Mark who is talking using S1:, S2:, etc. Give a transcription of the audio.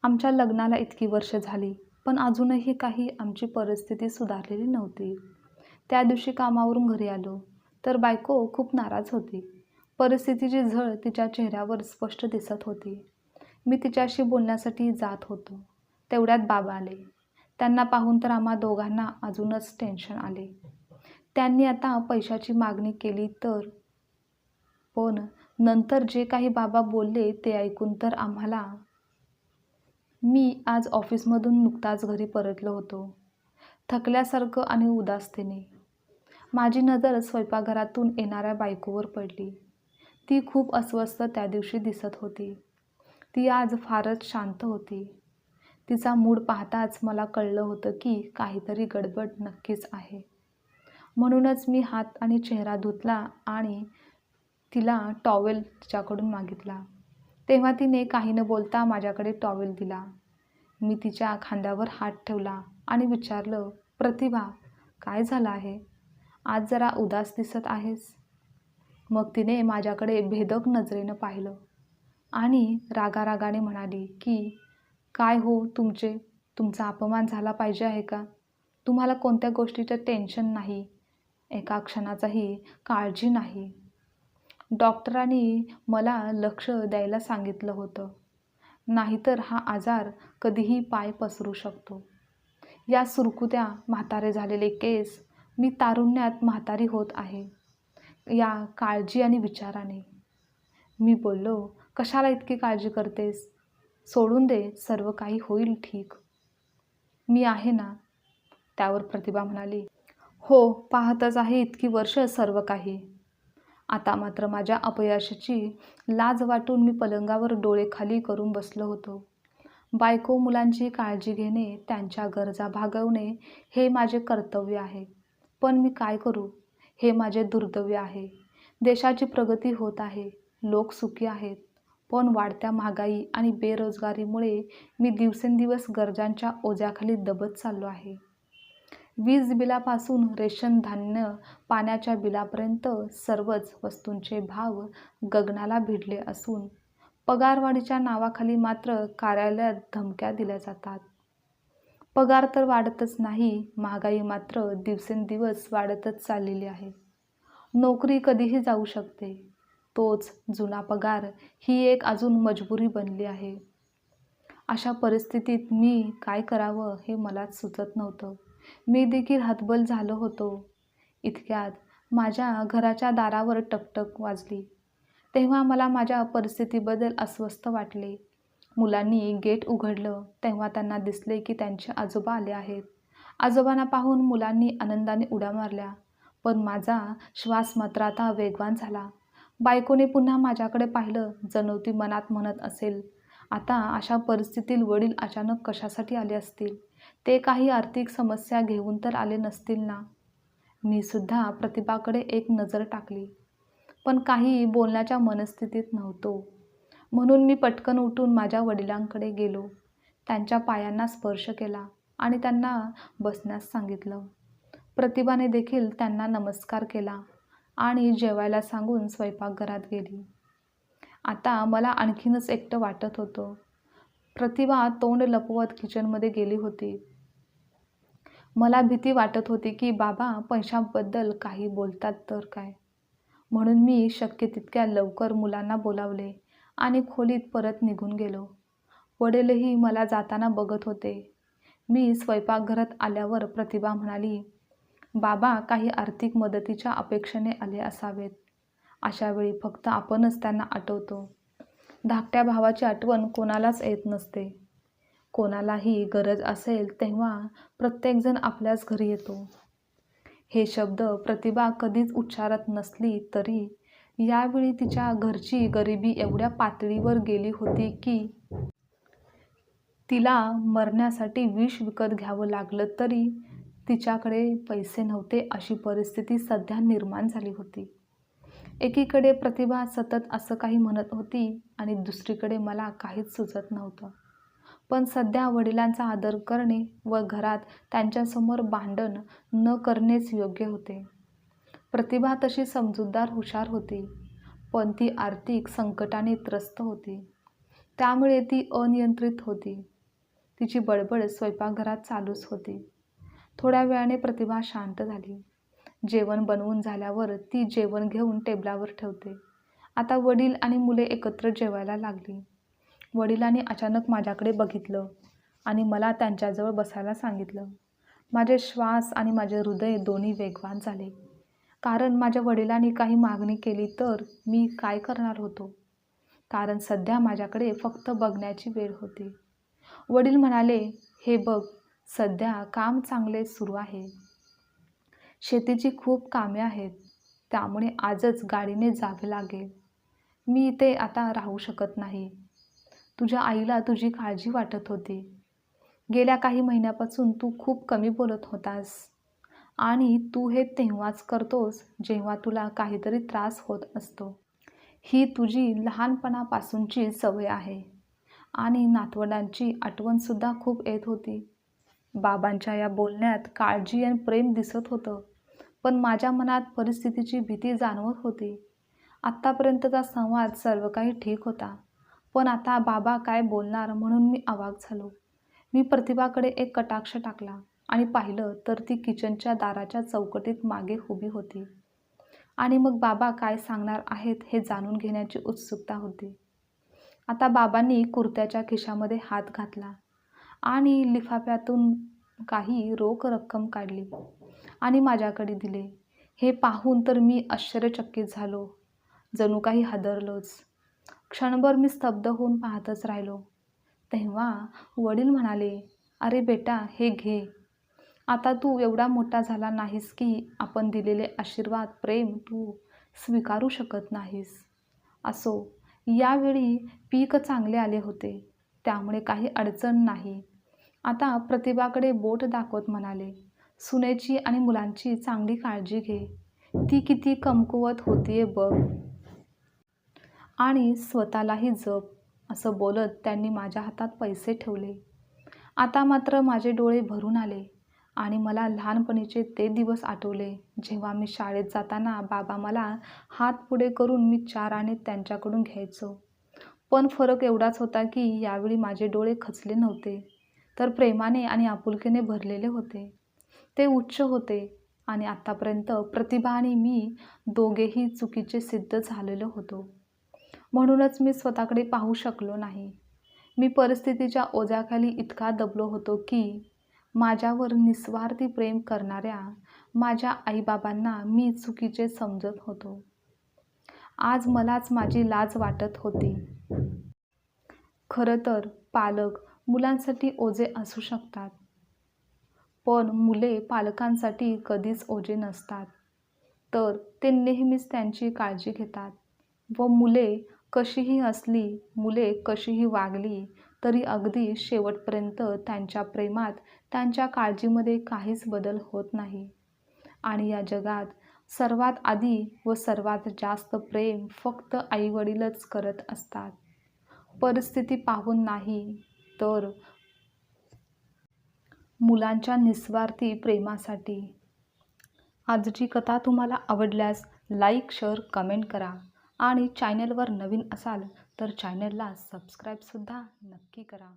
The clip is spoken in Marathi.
S1: आमच्या लग्नाला इतकी वर्ष झाली, पण अजूनही काही आमची परिस्थिती सुधारलेली नव्हती. त्या दिवशी कामावरून घरी आलो, तर बायको खूप नाराज होती. परिस्थितीची झळ तिच्या चेहऱ्यावर स्पष्ट दिसत होती. मी तिच्याशी बोलण्यासाठी जात होतो. तेवढ्यात बाबा आले. त्यांना पाहून तर आम्हा दोघांना अजूनच टेन्शन आले. त्यांनी आता पैशाची मागणी केली तर, पण नंतर जे काही बाबा बोलले ते ऐकून तर आम्हाला मी आज ऑफिसमधून नुकताच घरी परतलो होतो, थकल्यासारखं आणि उदासतेने. माझी नजर स्वयंपाकघरातून येणाऱ्या बायकोवर पडली. ती खूप अस्वस्थ त्या दिवशी दिसत होती. ती आज फारच शांत होती. तिचा मूड पाहताच मला कळलं होतं की काहीतरी गडबड नक्कीच आहे. म्हणूनच मी हात आणि चेहरा धुतला आणि तिला टॉवेल तिच्याकडून मागितला. तेव्हा तिने काही न बोलता माझ्याकडे टॉवेल दिला. मी तिच्या खांद्यावर हात ठेवला आणि विचारलं, प्रतिभा, काय झालं आहे? आज जरा उदास दिसत आहेस. मग तिने माझ्याकडे भेदक नजरेनं पाहिलं आणि रागारागाने म्हणाली की काय हो तुमचा अपमान झाला पाहिजे आहे का? तुम्हाला कोणत्या गोष्टीचं टेन्शन नाही, एका क्षणाचाही काळजी नाही. डॉक्टरांनी मला लक्ष द्यायला सांगितलं होतं, नाहीतर हा आजार कधीही पाय पसरू शकतो. या सुरकुत्या म्हातारे झालेले केस, मी तारुण्यात म्हातारी होत आहे, या काळजी आणि विचाराने. मी बोललो, कशाला इतकी काळजी करतेस? सोडून दे, सर्व काही होईल ठीक. मी आहे ना. त्यावर प्रतिभा म्हणाली, हो, पाहतच आहे इतकी वर्ष सर्व काही. आता मात्र माझ्या अपयशाची लाज वाटून मी पलंगावर डोळे खाली करून बसलो होतो. बायको मुलांची काळजी घेणे, त्यांच्या गरजा भागवणे हे माझे कर्तव्य आहे. पण मी काय करू? हे माझे दुर्दैव आहे. देशाची प्रगती होत आहे, लोक सुखी आहेत, पण वाढत्या महागाई आणि बेरोजगारीमुळे मी दिवसेंदिवस गरजांच्या ओझ्याखाली दबत चाललो आहे. वीज बिलापासून रेशन धान्य पाण्याच्या बिलापर्यंत सर्वच वस्तूंचे भाव गगनाला भिडले असून पगारवाढीच्या नावाखाली मात्र कार्यालयात धमक्या दिल्या जातात. पगार तर वाढतच नाही, महागाई मात्र दिवसेंदिवस वाढतच चाललेली आहे. नोकरी कधीही जाऊ शकते, तोच जुना पगार ही एक अजून मजबुरी बनली आहे. अशा परिस्थितीत मी काय करावं हे मलाच सुचत नव्हतं. मी देखील हतबल झालो होतो. इतक्यात माझ्या घराच्या दारावर टकटक वाजली. तेव्हा मला माझ्या परिस्थितीबद्दल अस्वस्थ वाटले. मुलांनी गेट उघडलं तेव्हा त्यांना दिसले की त्यांचे आजोबा आले आहेत. आजोबांना पाहून मुलांनी आनंदाने उड्या मारल्या, पण माझा श्वास मात्र आता वेगवान झाला. बायकोने पुन्हा माझ्याकडे पाहिलं, जणू ती मनात म्हणत असेल, आता अशा परिस्थितीत वडील अचानक कशासाठी आले असतील? ते काही आर्थिक समस्या घेऊन तर आले नसतील ना? मी सुद्धा प्रतिभाकडे एक नजर टाकली, पण काही बोलण्याच्या मनस्थितीत नव्हतो. म्हणून मी पटकन उठून माझ्या वडिलांकडे गेलो. त्यांच्या पायांना स्पर्श केला आणि त्यांना बसण्यास सांगितलं. प्रतिभाने देखील त्यांना नमस्कार केला आणि जेवायला सांगून स्वयंपाकघरात गेली. आता मला आणखीनच एकटं वाटत होतं. प्रतिभा तोंड लपवत किचनमध्ये गेली होती. मला भीती वाटत होती की बाबा पैशाबद्दल काही बोलतात तर काय. म्हणून मी शक्य तितक्या लवकर मुलांना बोलावले आणि खोलीत परत निघून गेलो. वडीलही मला जाताना बघत होते. मी स्वयंपाकघरात आल्यावर प्रतिभा म्हणाली, बाबा काही आर्थिक मदतीच्या अपेक्षेने आले असावेत. अशावेळी फक्त आपणच त्यांना आठवतो. धाकट्या भावाची आठवण कोणालाच येत नसते. कोणालाही गरज असेल तेव्हा प्रत्येकजण आपल्याच घरी येतो. हे शब्द प्रतिभा कधीच उच्चारत नसली तरी यावेळी तिच्या घरची गरिबी एवढ्या पातळीवर गेली होती की तिला मरण्यासाठी विष विकत घ्यावं लागलं तरी तिच्याकडे पैसे नव्हते, अशी परिस्थिती सध्या निर्माण झाली होती. एकीकडे प्रतिभा सतत असं काही म्हणत होती आणि दुसरीकडे मला काहीच सुचत नव्हतं. पण सध्या वडिलांचा आदर करणे व घरात त्यांच्यासमोर भांडण न करणेच योग्य होते. प्रतिभा तशी समजूतदार हुशार होती, पण ती आर्थिक संकटाने त्रस्त होती. त्यामुळे ती अनियंत्रित होती. तिची बडबड स्वयंपाकघरात चालूच होती. थोड्या वेळाने प्रतिभा शांत झाली. जेवण बनवून झाल्यावर ती जेवण घेऊन टेबलावर ठेवते. आता वडील आणि मुले एकत्र जेवायला लागली. वडिलांनी अचानक माझ्याकडे बघितलं आणि मला त्यांच्याजवळ बसायला सांगितलं. माझे श्वास आणि माझे हृदय दोन्ही वेगवान झाले. कारण माझ्या वडिलांनी काही मागणी केली तर मी काय करणार होतो? कारण सध्या माझ्याकडे फक्त बघण्याची वेळ होती. वडील म्हणाले, "हे बघ, सध्या काम चांगले सुरू आहे. शेतीची खूप कामे आहेत. त्यामुळे आजच गाडीने जावे लागेल. मी इथे आता राहू शकत नाही. तुझ्या आईला तुझी काळजी वाटत होती. गेल्या काही महिन्यापासून तू खूप कमी बोलत होतास आणि तू हे तेव्हाच करतोस जेव्हा तुला काहीतरी त्रास होत असतो. ही तुझी लहानपणापासूनची सवय आहे." आणि नातवंडांची आठवणसुद्धा खूप येत होती. बाबांच्या या बोलण्यात काळजी आणि प्रेम दिसत होतं, पण माझ्या मनात परिस्थितीची भीती जाणवत होती. आत्तापर्यंतचा संवाद सर्व काही ठीक होता, पण आता बाबा काय बोलणार म्हणून मी अवाक झालो. मी प्रतिभाकडे एक कटाक्ष टाकला आणि पाहिलं तर ती किचनच्या दाराच्या चौकटीत मागे उभी होती. आणि मग बाबा काय सांगणार आहेत हे जाणून घेण्याची उत्सुकता होती. आता बाबांनी कुर्त्याच्या खिशामध्ये हात घातला आणि लिफाफ्यातून काही रोख रक्कम काढली आणि माझ्याकडे दिले. हे पाहून तर मी आश्चर्यचकित झालो, जणू काही हादरलोच. क्षणभर मी स्तब्ध होऊन पाहतच राहिलो. तेव्हा वडील म्हणाले, "अरे बेटा, हे घे. आता तू एवढा मोठा झाला नाहीस की आपण दिलेले आशीर्वाद, प्रेम तू स्वीकारू शकत नाहीस. असो, यावेळी पीक चांगले आले होते, त्यामुळे काही अडचण नाही." आता प्रतिभाकडे बोट दाखवत म्हणाले, "सुनेची आणि मुलांची चांगली काळजी घे. ती किती कमकुवत होतीये बघ आणि स्वतःलाही जप." असं बोलत त्यांनी माझ्या हातात पैसे ठेवले. आता मात्र माझे डोळे भरून आले आणि मला लहानपणीचे ते दिवस आठवले, जेव्हा मी शाळेत जाताना बाबा मला हात पुढे करून मी 4 आणे त्यांच्याकडून घ्यायचो. पण फरक एवढाच होता की यावेळी माझे डोळे खचले नव्हते, तर प्रेमाने आणि आपुलकीने भरलेले होते. ते उच्च होते आणि आत्तापर्यंत प्रतिभा आणि मी दोघेही चुकीचे सिद्ध झालेलो होतो. म्हणूनच मी स्वतःकडे पाहू शकलो नाही. मी परिस्थितीच्या ओझ्याखाली इतका दबलो होतो की माझ्यावर निस्वार्थी प्रेम करणाऱ्या माझ्या आईबाबांना मी चुकीचे समजत होतो. आज मलाच माझी लाज वाटत होती. खरं तर पालक मुलांसाठी ओझे असू शकतात, पण मुले पालकांसाठी कधीच ओझे नसतात. तर ते नेहमीच त्यांची काळजी घेतात व मुले कशीही असली, मुले कशीही वागली तरी अगदी शेवटपर्यंत त्यांच्या प्रेमात, त्यांच्या काळजीमध्ये काहीच बदल होत नाही. आणि या जगात सर्वात आधी व सर्वात जास्त प्रेम फक्त आईवडीलच करत असतात. परिस्थिती पाहून नाही, तर मुलांच्या निस्वार्थी प्रेमासाठी. आजची कथा तुम्हाला आवडल्यास लाईक, शेअर, कमेंट करा आणि चॅनलवर नवीन असाल तर चॅनलला सबस्क्राईबसुद्धा नक्की करा.